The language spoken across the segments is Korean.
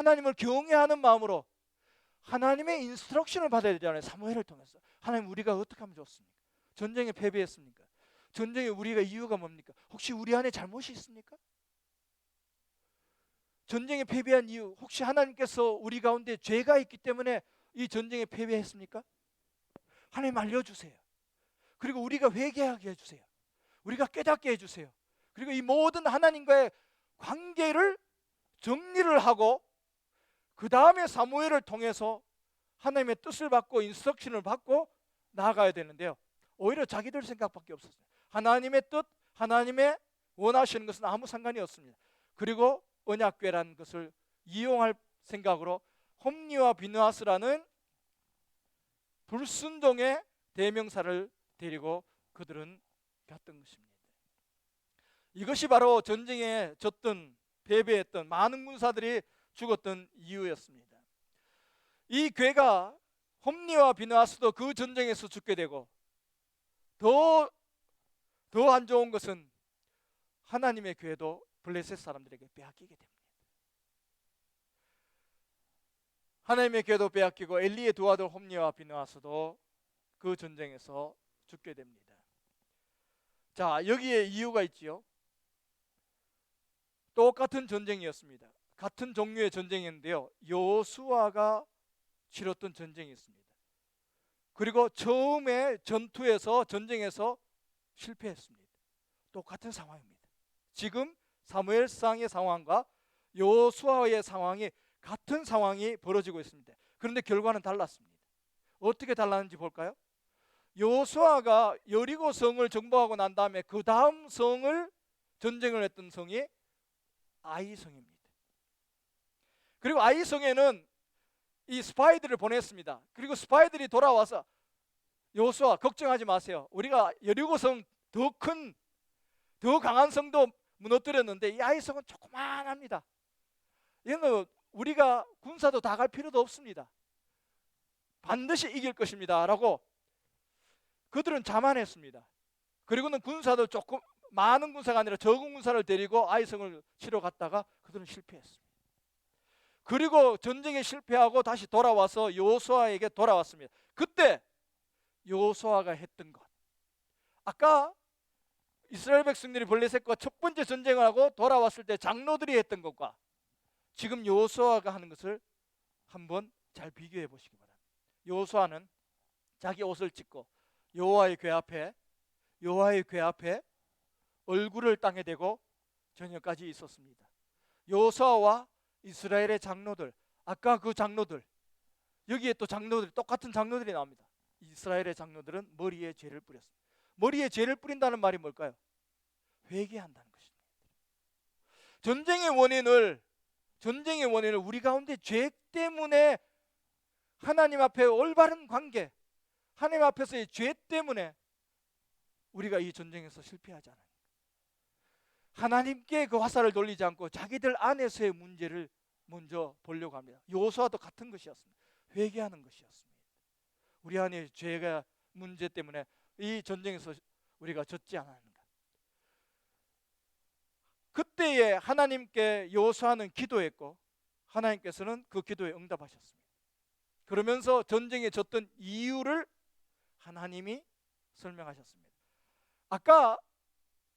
하나님을 경외하는 마음으로 하나님의 인스트럭션을 받아야 되잖아요. 사무엘을 통해서. 하나님, 우리가 어떻게 하면 좋습니까? 전쟁에 패배했습니까? 전쟁에 우리가 이유가 뭡니까? 혹시 우리 안에 잘못이 있습니까? 전쟁에 패배한 이유, 혹시 하나님께서 우리 가운데 죄가 있기 때문에 이 전쟁에 패배했습니까? 하나님 알려주세요. 그리고 우리가 회개하게 해주세요. 우리가 깨닫게 해주세요. 그리고 이 모든 하나님과의 관계를 정리를 하고 그 다음에 사무엘을 통해서 하나님의 뜻을 받고 인스트럭션을 받고 나아가야 되는데요, 오히려 자기들 생각밖에 없었어요. 하나님의 뜻, 하나님의 원하시는 것은 아무 상관이 없습니다. 그리고 언약궤라는 것을 이용할 생각으로 홈니와 비느하스라는 불순종의 대명사를 데리고 그들은 갔던 것입니다. 이것이 바로 전쟁에 졌던, 패배했던 많은 군사들이 죽었던 이유였습니다. 이 궤가, 홈니와 비느하스도 그 전쟁에서 죽게 되고, 더 안 좋은 것은 하나님의 궤도 블레셋 사람들에게 빼앗기게 됩니다. 하나님의 궤도 빼앗기고 엘리의 두 아들 홈니와 비느하스도 그 전쟁에서 죽게 됩니다. 자, 여기에 이유가 있지요. 똑같은 전쟁이었습니다. 같은 종류의 전쟁이었는데요, 여호수아가 치렀던 전쟁이었습니다. 그리고 처음에 전쟁에서 실패했습니다. 똑같은 상황입니다. 지금 사무엘상의 상황과 여호수아의 상황이 같은 상황이 벌어지고 있습니다. 그런데 결과는 달랐습니다. 어떻게 달랐는지 볼까요? 여호수아가 여리고 성을 정복하고 난 다음에 그 다음 성을 전쟁을 했던 성이 아이성입니다. 그리고 아이성에는 이 스파이들을 보냈습니다. 그리고 스파이들이 돌아와서 여호수아, 걱정하지 마세요. 우리가 여리고성 더 강한 성도 무너뜨렸는데 이 아이성은 조그만합니다. 이건 우리가 군사도 다 갈 필요도 없습니다. 반드시 이길 것입니다 라고 그들은 자만했습니다. 그리고는 군사도 조금 많은 군사가 아니라 적은 군사를 데리고 아이성을 치러 갔다가 그들은 실패했습니다. 그리고 전쟁에 실패하고 다시 돌아와서 여호수아에게 돌아왔습니다. 그때 여호수아가 했던 것, 아까 이스라엘 백성들이 블레셋과 첫 번째 전쟁을 하고 돌아왔을 때 장로들이 했던 것과 지금 여호수아가 하는 것을 한번 잘 비교해 보시기 바랍니다. 여호수아는 자기 옷을 찢고 여호와의 궤 앞에 얼굴을 땅에 대고 저녁까지 있었습니다. 여호수아와 이스라엘의 장로들, 아까 그 장로들, 여기에 또 장로들, 똑같은 장로들이 나옵니다. 이스라엘의 장로들은 머리에 죄를 뿌렸습니다. 머리에 죄를 뿌린다는 말이 뭘까요? 회개한다는 것입니다. 전쟁의 원인을 우리 가운데 죄 때문에, 하나님 앞에 올바른 관계, 하나님 앞에서의 죄 때문에 우리가 이 전쟁에서 실패하잖아요. 하나님께 그 화살을 돌리지 않고 자기들 안에서의 문제를 먼저 보려고 합니다. 여호수아도 같은 것이었습니다. 회개하는 것이었습니다. 우리 안에 죄가 문제 때문에 이 전쟁에서 우리가 졌지 않았는가. 그때에 하나님께 여호수아는 기도했고 하나님께서는 그 기도에 응답하셨습니다. 그러면서 전쟁에 졌던 이유를 하나님이 설명하셨습니다. 아까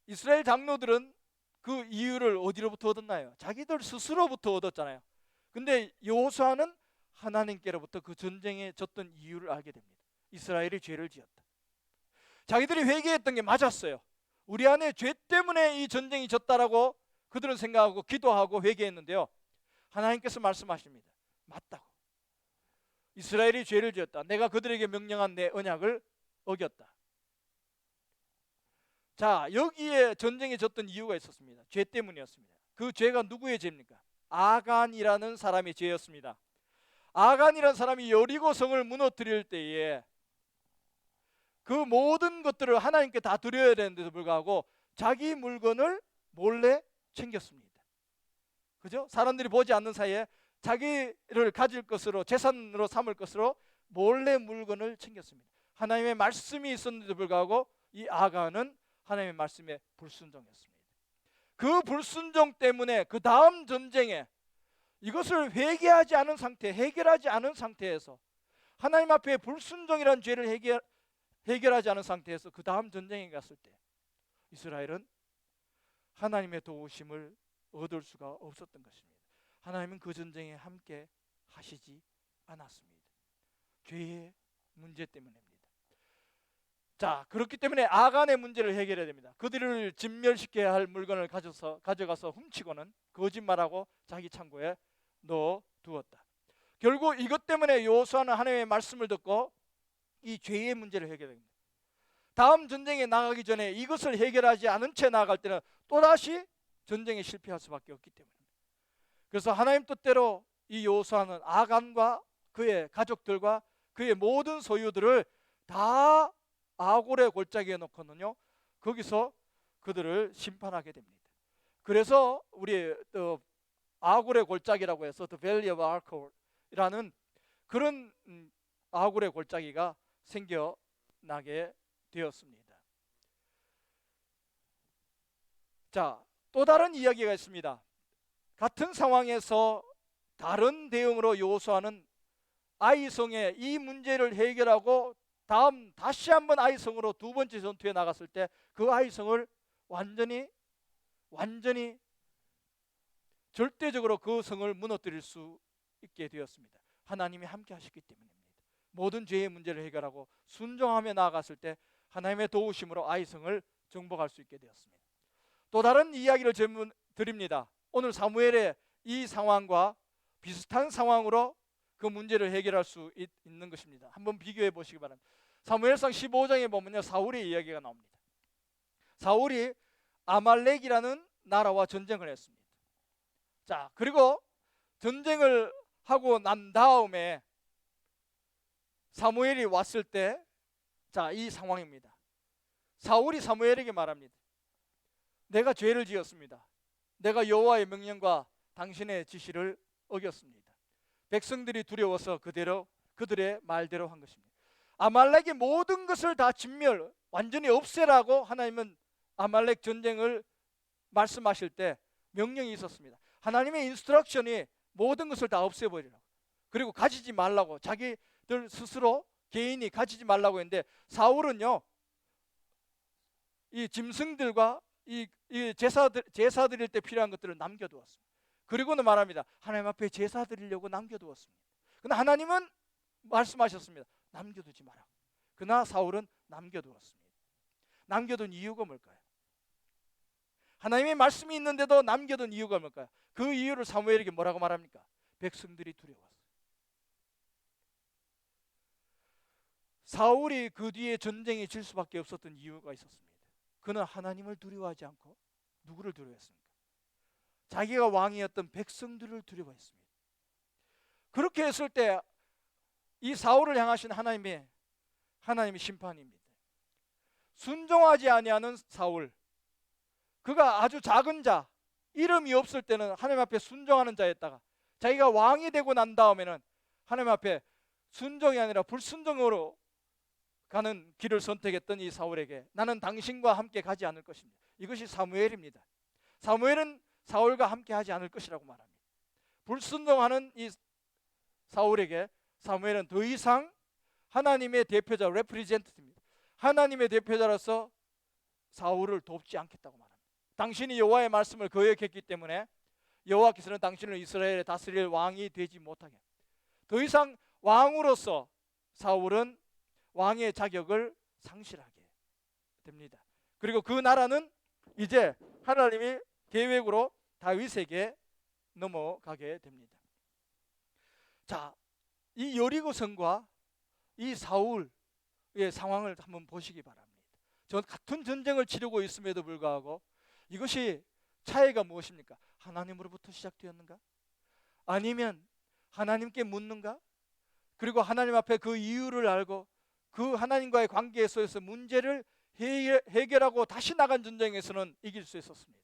이스라엘 장로들은 그 이유를 어디로부터 얻었나요? 자기들 스스로부터 얻었잖아요. 근데 여호수아는 하나님께로부터 그 전쟁에 졌던 이유를 알게 됩니다. 이스라엘이 죄를 지었다. 자기들이 회개했던 게 맞았어요. 우리 안에 죄 때문에 이 전쟁이 졌다라고 그들은 생각하고 기도하고 회개했는데요, 하나님께서 말씀하십니다. 맞다고. 이스라엘이 죄를 지었다. 내가 그들에게 명령한 내 언약을 어겼다. 자, 여기에 전쟁에 졌던 이유가 있었습니다. 죄 때문이었습니다. 그 죄가 누구의 죄입니까? 아간이라는 사람의 죄였습니다. 아간이라는 사람이 여리고 성을 무너뜨릴 때에 그 모든 것들을 하나님께 다 드려야 되는데도 불구하고 자기 물건을 몰래 챙겼습니다. 그죠? 사람들이 보지 않는 사이에 자기를 가질 것으로, 재산으로 삼을 것으로 몰래 물건을 챙겼습니다. 하나님의 말씀이 있었는데도 불구하고 이 아간은 하나님의 말씀에 불순종했습니다. 그 불순종 때문에 그 다음 전쟁에 이것을 회개하지 않은 상태, 해결하지 않은 상태에서 하나님 앞에 불순종이라는 죄를 해결하지 않은 상태에서 그 다음 전쟁에 갔을 때 이스라엘은 하나님의 도우심을 얻을 수가 없었던 것입니다. 하나님은 그 전쟁에 함께 하시지 않았습니다. 죄의 문제 때문입니다. 자, 그렇기 때문에 아간의 문제를 해결해야 됩니다. 그들을 진멸시켜야 할 물건을 가져가서 훔치고는 거짓말하고 자기 창고에 넣어두었다. 결국 이것 때문에 여호수아는 하나님의 말씀을 듣고 이 죄의 문제를 해결합니다. 다음 전쟁에 나가기 전에 이것을 해결하지 않은 채 나아갈 때는 또다시 전쟁에 실패할 수밖에 없기 때문입니다. 그래서 하나님 뜻대로 이 여호수아는 아간과 그의 가족들과 그의 모든 소유들을 다 아골의 골짜기에 놓고는요, 거기서 그들을 심판하게 됩니다. 그래서 우리 아골의 골짜기라고 해서 The Valley of Achol이라는 그런 아골의 골짜기가 생겨나게 되었습니다. 자, 또 다른 이야기가 있습니다. 같은 상황에서 다른 대응으로 여호수아는 아이성의 이 문제를 해결하고 다음 다시 한번 아이성으로 두 번째 전투에 나갔을 때 그 아이성을 완전히 절대적으로 그 성을 무너뜨릴 수 있게 되었습니다. 하나님이 함께 하셨기 때문입니다. 모든 죄의 문제를 해결하고 순종하며 나아갔을 때 하나님의 도우심으로 아이성을 정복할 수 있게 되었습니다. 또 다른 이야기를 드립니다. 오늘 사무엘의 이 상황과 비슷한 상황으로 그 문제를 해결할 수 있는 것입니다. 한번 비교해 보시기 바랍니다. 사무엘상 15장에 보면요, 사울의 이야기가 나옵니다. 사울이 아말렉이라는 나라와 전쟁을 했습니다. 자, 그리고 전쟁을 하고 난 다음에 사무엘이 왔을 때, 자, 이 상황입니다. 사울이 사무엘에게 말합니다. 내가 죄를 지었습니다. 내가 여호와의 명령과 당신의 지시를 어겼습니다. 백성들이 두려워서 그들의 말대로 한 것입니다. 아말렉의 모든 것을 다 완전히 없애라고 하나님은 아말렉 전쟁을 말씀하실 때 명령이 있었습니다. 하나님의 인스트럭션이 모든 것을 다 없애버리라고, 그리고 가지지 말라고, 자기들 스스로 개인이 가지지 말라고 했는데 사울은요, 이 짐승들과 이 제사 드릴 때 필요한 것들을 남겨두었습니다. 그리고는 말합니다. 하나님 앞에 제사 드리려고 남겨두었습니다. 그러나 하나님은 말씀하셨습니다. 남겨두지 마라. 그러나 사울은 남겨두었습니다. 남겨둔 이유가 뭘까요? 하나님의 말씀이 있는데도 남겨둔 이유가 뭘까요? 그 이유를 사무엘에게 뭐라고 말합니까? 백성들이 두려워서. 사울이 그 뒤에 전쟁에 질 수밖에 없었던 이유가 있었습니다. 그는 하나님을 두려워하지 않고 누구를 두려워했습니까? 자기가 왕이었던 백성들을 두려워했습니다. 그렇게 했을 때 이 사울을 향하신 하나님의 심판입니다. 순종하지 아니하는 사울, 그가 아주 작은 자, 이름이 없을 때는 하나님 앞에 순종하는 자였다가 자기가 왕이 되고 난 다음에는 하나님 앞에 순종이 아니라 불순종으로 가는 길을 선택했던 이 사울에게 나는 당신과 함께 가지 않을 것입니다. 이것이 사무엘입니다. 사무엘은 사울과 함께 하지 않을 것이라고 말합니다. 불순종하는 이 사울에게 사무엘은 더 이상 하나님의 대표자, 레프리젠트입니다. 하나님의 대표자로서 사울을 돕지 않겠다고 말합니다. 당신이 여호와의 말씀을 거역했기 때문에 여호와께서는 당신을 이스라엘에 다스릴 왕이 되지 못하게, 더 이상 왕으로서 사울은 왕의 자격을 상실하게 됩니다. 그리고 그 나라는 이제 하나님의 계획으로 다윗에게 넘어가게 됩니다. 자, 이 여리고성과 이 사울의 상황을 한번 보시기 바랍니다. 같은 전쟁을 치르고 있음에도 불구하고 이것이 차이가 무엇입니까? 하나님으로부터 시작되었는가? 아니면 하나님께 묻는가? 그리고 하나님 앞에 그 이유를 알고 그 하나님과의 관계 속에서 문제를 해결하고 다시 나간 전쟁에서는 이길 수 있었습니다.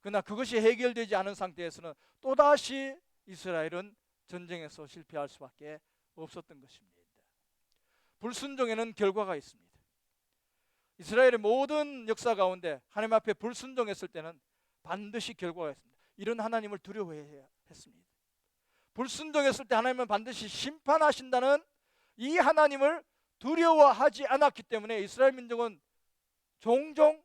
그러나 그것이 해결되지 않은 상태에서는 또다시 이스라엘은 전쟁에서 실패할 수밖에 없었던 것입니다. 불순종에는 결과가 있습니다. 이스라엘의 모든 역사 가운데 하나님 앞에 불순종했을 때는 반드시 결과가 있습니다. 이런 하나님을 두려워해야 했습니다. 불순종했을 때 하나님은 반드시 심판하신다는 이 하나님을 두려워하지 않았기 때문에 이스라엘 민족은 종종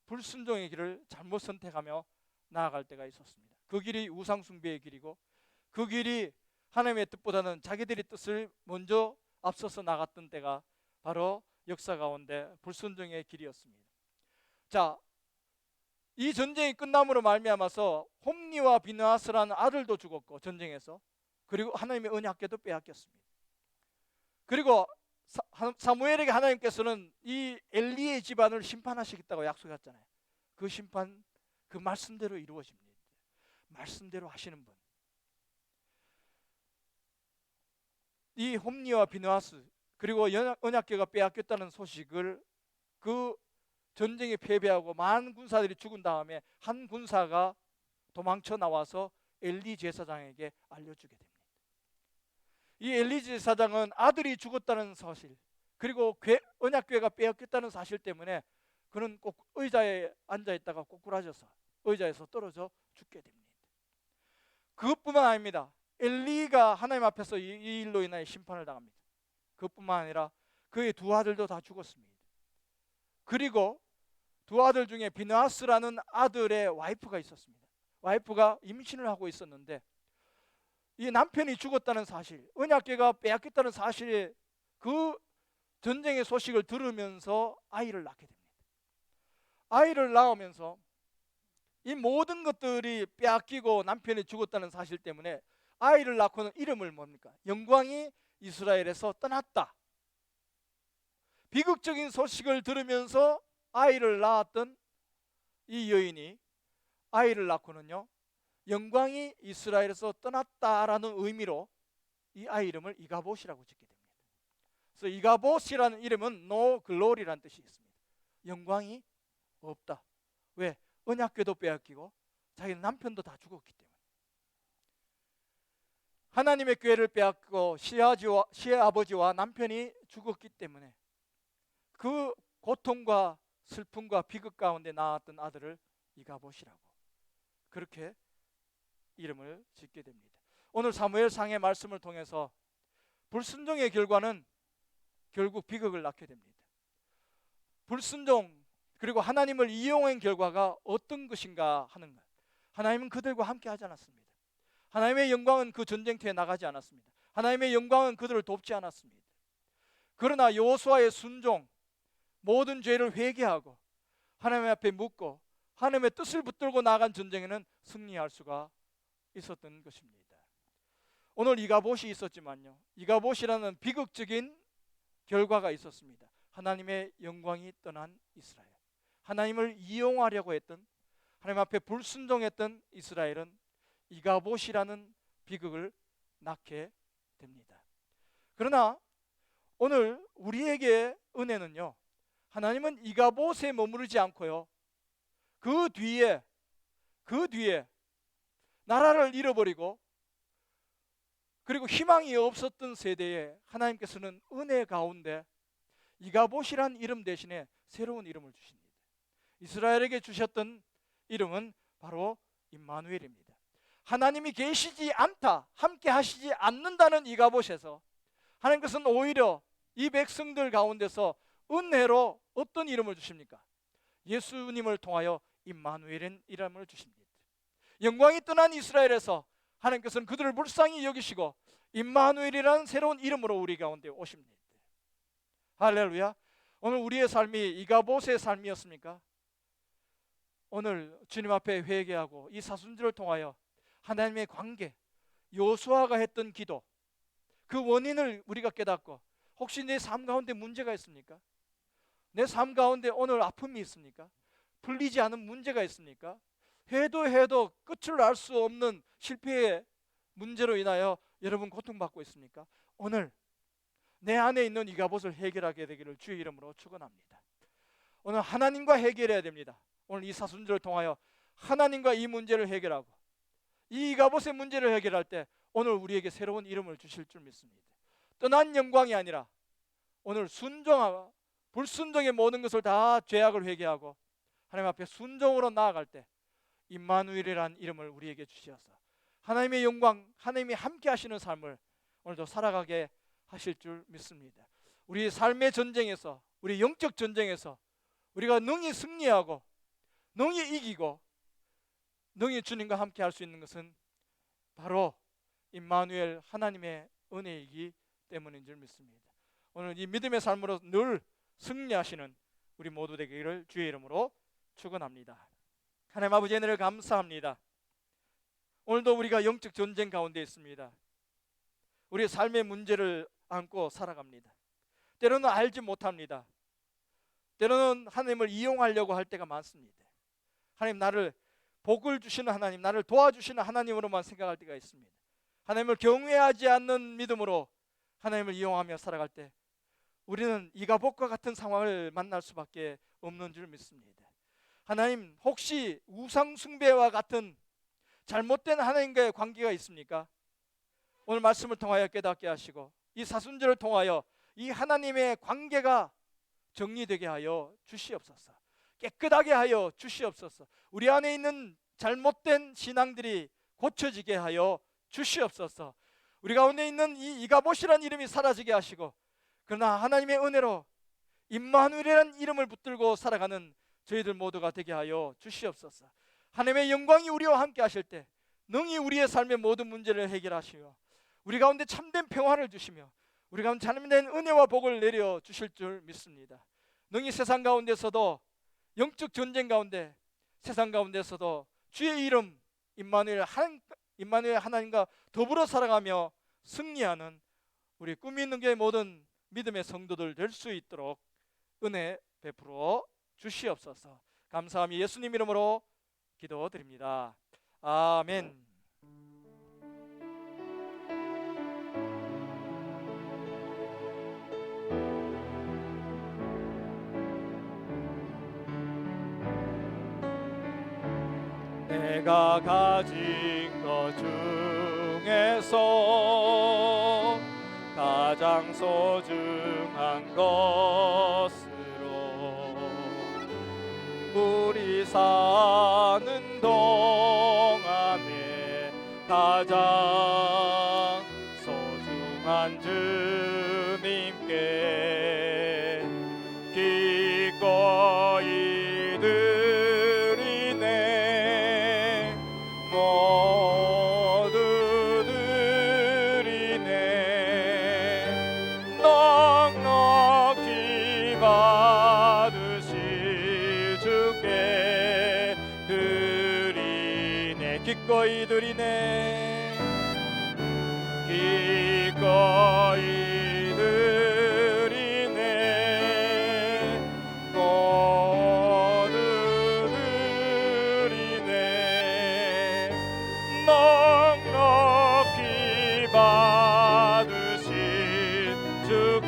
불순종의 길을 잘못 선택하며 나아갈 때가 있었습니다. 그 길이 우상 숭배의 길이고, 그 길이 하나님의 뜻보다는 자기들의 뜻을 먼저 앞서서 나갔던 때가 바로 역사 가운데 불순종의 길이었습니다. 자, 이 전쟁이 끝남으로 말미암아서 홈니와 비느하스라는 아들도 죽었고, 전쟁에서, 그리고 하나님의 언약궤도 빼앗겼습니다. 그리고 사무엘에게 하나님께서는 이 엘리의 집안을 심판하시겠다고 약속했잖아요. 그 심판, 그 말씀대로 이루어집니다. 말씀대로 하시는 분. 이 홈니와 비느하스, 그리고 언약궤가 빼앗겼다는 소식을 그 전쟁에 패배하고 많은 군사들이 죽은 다음에 한 군사가 도망쳐 나와서 엘리 제사장에게 알려주게 됩니다. 이 엘리 제사장은 아들이 죽었다는 사실, 그리고 언약궤가 빼앗겼다는 사실 때문에 그는 꼭 의자에 앉아있다가 꼬꾸라져서 의자에서 떨어져 죽게 됩니다. 그것뿐만 아닙니다. 엘리가 하나님 앞에서 이 일로 인하여 심판을 당합니다. 그것뿐만 아니라 그의 두 아들도 다 죽었습니다. 그리고 두 아들 중에 비느하스라는 아들의 와이프가 있었습니다. 와이프가 임신을 하고 있었는데 이 남편이 죽었다는 사실, 언약궤가 빼앗겼다는 사실에 그 전쟁의 소식을 들으면서 아이를 낳게 됩니다. 아이를 낳으면서 이 모든 것들이 빼앗기고 남편이 죽었다는 사실 때문에 아이를 낳고는 이름을 뭡니까? 영광이 이스라엘에서 떠났다. 비극적인 소식을 들으면서 아이를 낳았던 이 여인이 아이를 낳고는요, 영광이 이스라엘에서 떠났다라는 의미로 이 아이 이름을 이가봇이라고 짓게 됩니다. 그래서 이가봇이라는 이름은 No Glory라는 뜻이 있습니다. 영광이 없다. 왜? 언약궤도 빼앗기고 자기 남편도 다 죽었기 때문에. 하나님의 궤를 빼앗고 시아버지와 남편이 죽었기 때문에 그 고통과 슬픔과 비극 가운데 낳았던 아들을 이가봇이라고 그렇게 이름을 짓게 됩니다. 오늘 사무엘상의 말씀을 통해서 불순종의 결과는 결국 비극을 낳게 됩니다. 불순종, 그리고 하나님을 이용한 결과가 어떤 것인가 하는 것. 하나님은 그들과 함께 하지 않았습니다. 하나님의 영광은 그 전쟁터에 나가지 않았습니다. 하나님의 영광은 그들을 돕지 않았습니다. 그러나 여호수아의 순종, 모든 죄를 회개하고 하나님 앞에 묻고 하나님의 뜻을 붙들고 나간 전쟁에는 승리할 수가 있었던 것입니다. 오늘 이가봇이 있었지만요, 이가봇이라는 비극적인 결과가 있었습니다. 하나님의 영광이 떠난 이스라엘, 하나님을 이용하려고 했던, 하나님 앞에 불순종했던 이스라엘은 이가봇이라는 비극을 낳게 됩니다. 그러나 오늘 우리에게 은혜는요, 하나님은 이가봇에 머무르지 않고요, 그 뒤에 나라를 잃어버리고 그리고 희망이 없었던 세대에 하나님께서는 은혜 가운데 이가봇이란 이름 대신에 새로운 이름을 주십니다. 이스라엘에게 주셨던 이름은 바로 임마누엘입니다. 하나님이 계시지 않다, 함께 하시지 않는다는 이가봇에서 하나님께서는 오히려 이 백성들 가운데서 은혜로 어떤 이름을 주십니까? 예수님을 통하여 임마누엘인 이름을 주십니다. 영광이 떠난 이스라엘에서 하나님께서는 그들을 불쌍히 여기시고 임마누엘이라는 새로운 이름으로 우리 가운데 오십니다. 할렐루야. 오늘 우리의 삶이 이가봇의 삶이었습니까? 오늘 주님 앞에 회개하고 이 사순절을 통하여 하나님의 관계, 여호수아가 했던 기도, 그 원인을 우리가 깨닫고, 혹시 내 삶 가운데 문제가 있습니까? 내 삶 가운데 오늘 아픔이 있습니까? 풀리지 않은 문제가 있습니까? 해도 끝을 알 수 없는 실패의 문제로 인하여 여러분 고통받고 있습니까? 오늘 내 안에 있는 이가봇을 해결하게 되기를 주의 이름으로 축원합니다. 오늘 하나님과 해결해야 됩니다. 오늘 이 사순절을 통하여 하나님과 이 문제를 해결하고 이 이가봇의 문제를 해결할 때 오늘 우리에게 새로운 이름을 주실 줄 믿습니다. 떠난 영광이 아니라 오늘 순종하고 불순종의 모든 것을 다 죄악을 회개하고 하나님 앞에 순종으로 나아갈 때 임마누엘이라는 이름을 우리에게 주시어서 하나님의 영광, 하나님이 함께 하시는 삶을 오늘도 살아가게 하실 줄 믿습니다. 우리 삶의 전쟁에서, 우리 영적 전쟁에서 우리가 능히 승리하고 능히 이기고 능히 주님과 함께 할 수 있는 것은 바로 임마누엘 하나님의 은혜이기 때문인 줄 믿습니다. 오늘 이 믿음의 삶으로 늘 승리하시는 우리 모두 되기를 주의 이름으로 축원합니다. 하나님 아버지 은혜를 감사합니다. 오늘도 우리가 영적 전쟁 가운데 있습니다. 우리의 삶의 문제를 안고 살아갑니다. 때로는 알지 못합니다. 때로는 하나님을 이용하려고 할 때가 많습니다. 하나님, 나를 복을 주시는 하나님, 나를 도와주시는 하나님으로만 생각할 때가 있습니다. 하나님을 경외하지 않는 믿음으로 하나님을 이용하며 살아갈 때 우리는 이가복과 같은 상황을 만날 수밖에 없는 줄 믿습니다. 하나님, 혹시 우상 숭배와 같은 잘못된 하나님과의 관계가 있습니까? 오늘 말씀을 통하여 깨닫게 하시고 이 사순절을 통하여 이 하나님의 관계가 정리되게 하여 주시옵소서. 깨끗하게 하여 주시옵소서. 우리 안에 있는 잘못된 신앙들이 고쳐지게 하여 주시옵소서. 우리 가운데 있는 이 이가봇이라는 이름이 사라지게 하시고, 그러나 하나님의 은혜로 임마누엘이라는 이름을 붙들고 살아가는 저희들 모두가 되게 하여 주시옵소서. 하나님의 영광이 우리와 함께 하실 때 능히 우리의 삶의 모든 문제를 해결하시며 우리 가운데 참된 평화를 주시며 우리 가운데 참된 은혜와 복을 내려 주실 줄 믿습니다. 능히 세상 가운데서도, 영적 전쟁 가운데, 세상 가운데서도 주의 이름 임마누엘 하나님과 더불어 살아가며 승리하는 우리 꿈이 있는 교회 모든 믿음의 성도들 될 수 있도록 은혜 베풀어 주시옵소서. 감사함이 예수님 이름으로 기도드립니다. 아멘. 내가 가진 것 중에서 가장 소중한 것으로 우리 사는 동안에 가장 소중한 주님께 기꺼이 드리네. 모두 드리네. 넉넉히 받으실 주께 드리네. 기꺼이 드리네. 기꺼이 드리네. 모두 드리네. 넉넉히 받으신 주께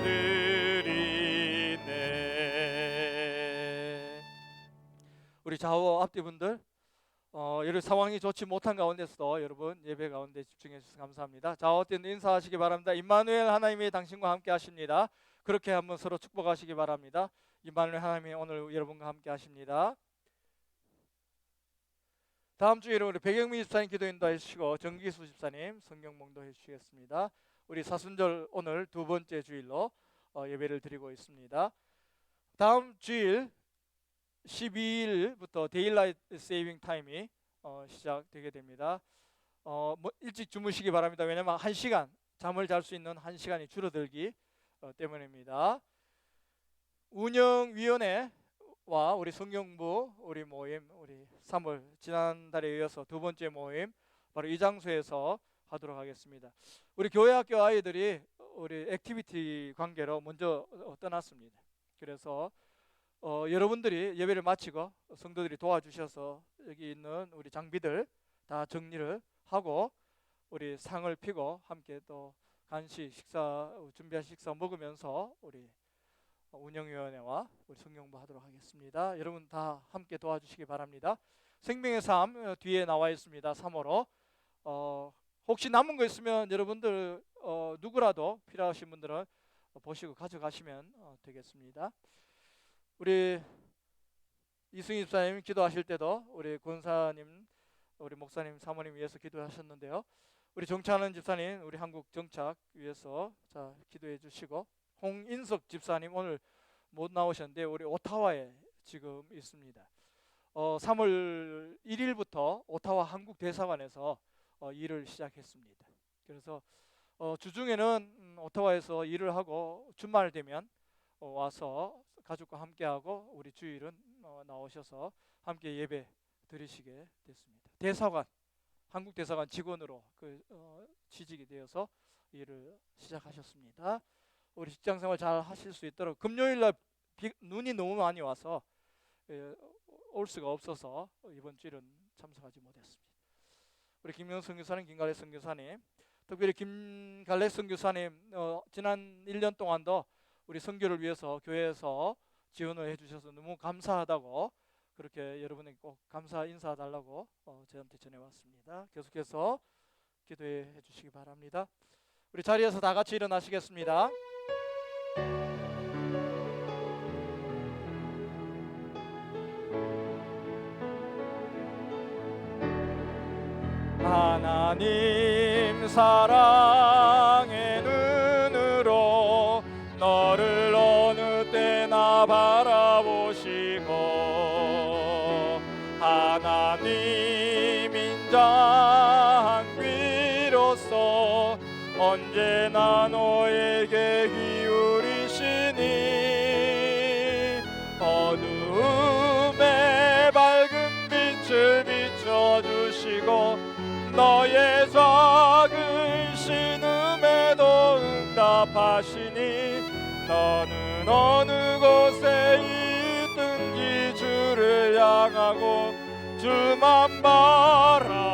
드리네. 우리 좌우 앞뒤 분들, 여러 상황이 좋지 못한 가운데서도 여러분 예배 가운데 집중해 주셔서 감사합니다. 좌우 앞뒤 인사하시기 바랍니다. 임마누엘 하나님이 당신과 함께 하십니다. 그렇게 한번 서로 축복하시기 바랍니다. 임마누엘 하나님이 오늘 여러분과 함께 하십니다. 다음 주에 우리 백영미 집사님 기도 인도해 주시고 정기수 집사님 성경 봉독해 주시겠습니다. 우리 사순절 오늘 두 번째 주일로 예배를 드리고 있습니다. 다음 주일 12일부터 데일라이트 세이빙 타임이 시작되게 됩니다. 일찍 주무시기 바랍니다. 왜냐하면 1시간 잠을 잘 수 있는 1시간이 줄어들기 때문입니다. 운영위원회와 우리 성경부 우리 모임, 우리 3월 지난달에 이어서 두 번째 모임 바로 이 장소에서 하도록 하겠습니다. 우리 교회 학교 아이들이 우리 액티비티 관계로 먼저 떠났습니다. 그래서 여러분들이 예배를 마치고 성도들이 도와주셔서 여기 있는 우리 장비들 다 정리를 하고 우리 상을 피고 함께 또 간식 준비한 식사 먹으면서 우리 운영위원회와 우리 성경부 하도록 하겠습니다. 여러분 다 함께 도와주시기 바랍니다. 생명의 삶 뒤에 나와 있습니다. 3호로 혹시 남은 거 있으면 여러분들 누구라도 필요하신 분들은 보시고 가져가시면 되겠습니다. 우리 이승희 집사님 기도하실 때도 우리 권사님 우리 목사님, 사모님 위해서 기도하셨는데요. 우리 정착하는 집사님, 우리 한국 정착 위해서 자 기도해 주시고, 홍인석 집사님 오늘 못 나오셨는데 우리 오타와에 지금 있습니다. 3월 1일부터 오타와 한국 대사관에서 일을 시작했습니다. 그래서 주중에는 오타와에서 일을 하고 주말 되면 와서 가족과 함께하고, 우리 주일은 나오셔서 함께 예배 드리시게 됐습니다. 대사관, 한국 대사관 직원으로 취직이 되어서 일을 시작하셨습니다. 우리 직장생활 잘 하실 수 있도록, 금요일날 눈이 너무 많이 와서 올 수가 없어서 이번 주일은 참석하지 못했습니다. 우리 김영 선교사님, 김갈래 선교사님, 특별히 김갈래 선교사님 지난 1년 동안도 우리 선교를 위해서 교회에서 지원을 해주셔서 너무 감사하다고, 그렇게 여러분에게 꼭 감사 인사달라고 저한테 전해왔습니다. 계속해서 기도해 주시기 바랍니다. 우리 자리에서 다 같이 일어나시겠습니다. 하나님 사랑의 눈으로 너를 어느 때나 바라보시고, 하나님 인자한 귀로서 언제나 너에게 기울이시니, 어두움에 밝은 빛을 비춰주시고 너의 작은 신음에도 응답하시니, 너는 어느 곳에 있든지 주를 향하고 주만 바라볼지라,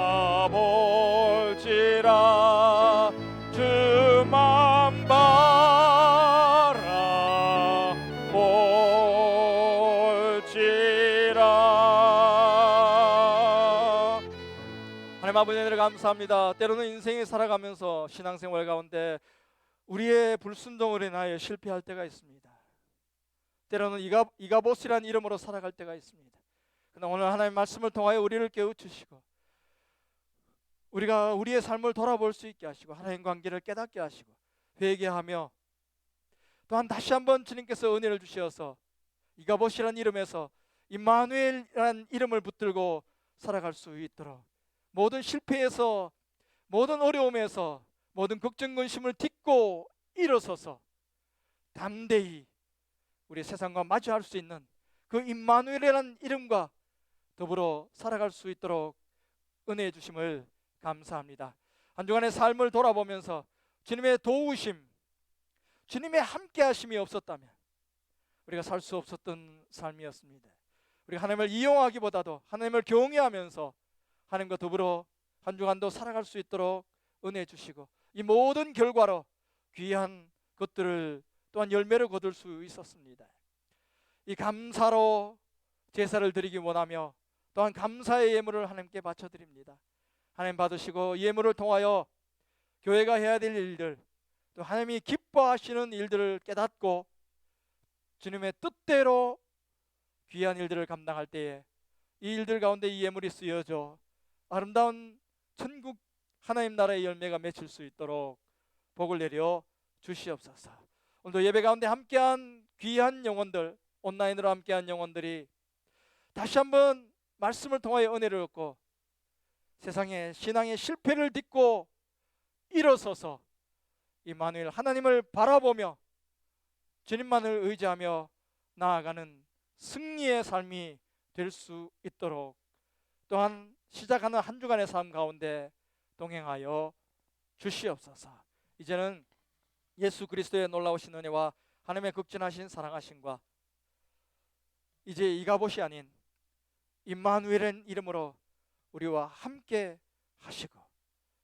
주만 바라볼지라. 하나님 아버지, 은혜를 감사합니다. 때로는 인생에 살아가면서 신앙생활 가운데 우리의 불순종으로 인하여 실패할 때가 있습니다. 때로는 이가봇이라는 이름으로 살아갈 때가 있습니다. 그러나 오늘 하나님의 말씀을 통하여 우리를 깨우치시고, 우리가 우리의 삶을 돌아볼 수 있게 하시고, 하나님 관계를 깨닫게 하시고 회개하며, 또한 다시 한번 주님께서 은혜를 주셔서 이가봇이라는 이름에서 임마누엘이라는 이름을 붙들고 살아갈 수 있도록, 모든 실패에서, 모든 어려움에서, 모든 걱정 근심을 딛고 일어서서 담대히 우리 세상과 마주할 수 있는 그 임마누엘이라는 이름과 더불어 살아갈 수 있도록 은혜해 주심을 감사합니다. 한 주간의 삶을 돌아보면서 주님의 도우심, 주님의 함께하심이 없었다면 우리가 살 수 없었던 삶이었습니다. 우리가 하나님을 이용하기보다도 하나님을 경외하면서 하나님과 더불어 한 주간도 살아갈 수 있도록 은혜해 주시고, 이 모든 결과로 귀한 것들을 또한 열매를 거둘 수 있었습니다. 이 감사로 제사를 드리기 원하며, 또한 감사의 예물을 하나님께 바쳐드립니다. 하나님 받으시고, 이 예물을 통하여 교회가 해야 될 일들, 또 하나님이 기뻐하시는 일들을 깨닫고 주님의 뜻대로 귀한 일들을 감당할 때에 이 일들 가운데 이 예물이 쓰여져 아름다운 천국 하나님 나라의 열매가 맺힐 수 있도록 복을 내려 주시옵소서. 오늘도 예배 가운데 함께한 귀한 영혼들, 온라인으로 함께한 영혼들이 다시 한번 말씀을 통하여 은혜를 얻고 세상의 신앙의 실패를 딛고 일어서서 임마누엘 하나님을 바라보며 주님만을 의지하며 나아가는 승리의 삶이 될 수 있도록, 또한 시작하는 한 주간의 삶 가운데 동행하여 주시옵소서. 이제는 예수 그리스도의 놀라우신 은혜와 하나님의 극진하신 사랑하심과, 이제 이가봇이 아닌 임마누엘의 이름으로 우리와 함께 하시고,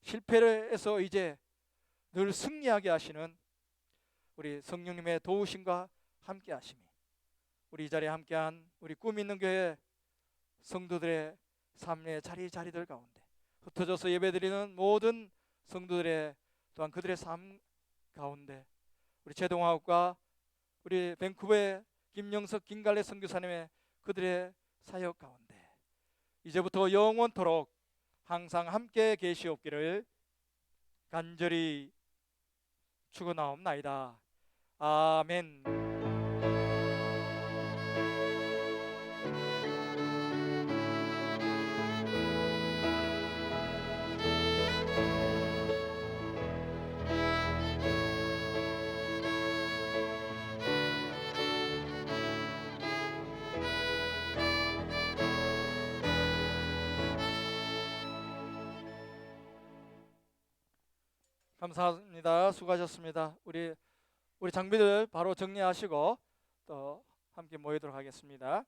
실패에서 이제 늘 승리하게 하시는 우리 성령님의 도우심과 함께 하심이, 우리 이 자리에 함께한 우리 꿈 있는 교회 성도들의 삶의 자리들 가운데, 흩어져서 예배드리는 모든 성도들의, 또한 그들의 삶 가운데, 우리 제동화국과 우리 밴쿠버의 김영석, 김갈래 선교사님의 그들의 사역 가운데 이제부터 영원토록 항상 함께 계시옵기를 간절히 축원하옵나이다. 아멘. 감사합니다. 수고하셨습니다. 우리 장비들 바로 정리하시고 또 함께 모이도록 하겠습니다.